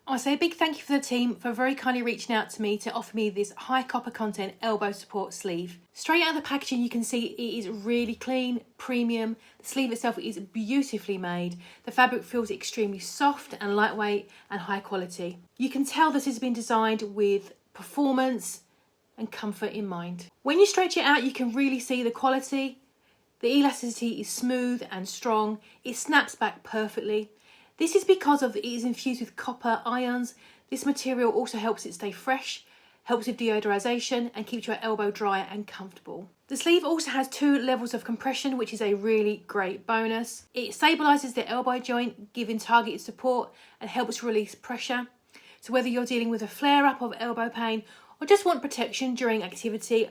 I want to say a big thank you for the team for very kindly reaching out to me to offer me this high copper content elbow support sleeve. Straight out of the packaging you can see it is really clean, premium. The sleeve itself is beautifully made. The fabric feels extremely soft and lightweight and high quality. You can tell this has been designed with performance and comfort in mind. When you stretch it out you can really see the quality. The elasticity is smooth and strong. It snaps back perfectly. This is because it is infused with copper ions. This material also helps it stay fresh, helps with deodorization and keeps your elbow dry and comfortable. The sleeve also has 2 levels of compression, which is a really great bonus. It stabilizes the elbow joint, giving targeted support and helps release pressure. So whether you're dealing with a flare-up of elbow pain or just want protection during activity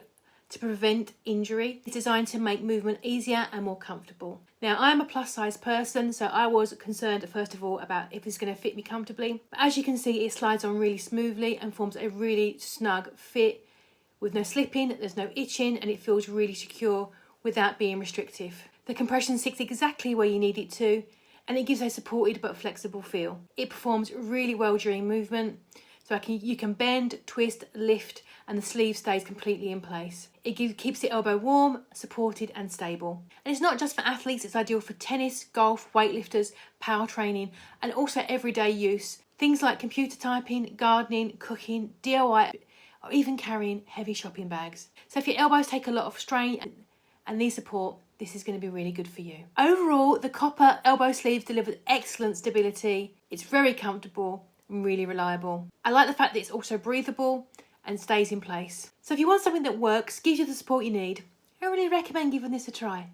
to prevent injury, it's designed to make movement easier and more comfortable. Now, I am a plus size person, so I was concerned first of all about if it's going to fit me comfortably. But as you can see, it slides on really smoothly and forms a really snug fit with no slipping, there's no itching, and it feels really secure without being restrictive. The compression sits exactly where you need it to, and it gives a supported but flexible feel. It performs really well during movement, so you can bend, twist, lift, and the sleeve stays completely in place. It keeps the elbow warm, supported and stable. And it's not just for athletes, it's ideal for tennis, golf, weightlifters, power training and also everyday use. Things like computer typing, gardening, cooking, DIY or even carrying heavy shopping bags. So if your elbows take a lot of strain and need support, this is going to be really good for you. Overall, the copper elbow sleeve delivers excellent stability. It's very comfortable and really reliable. I like the fact that it's also breathable and stays in place. So if you want something that works, gives you the support you need, I really recommend giving this a try.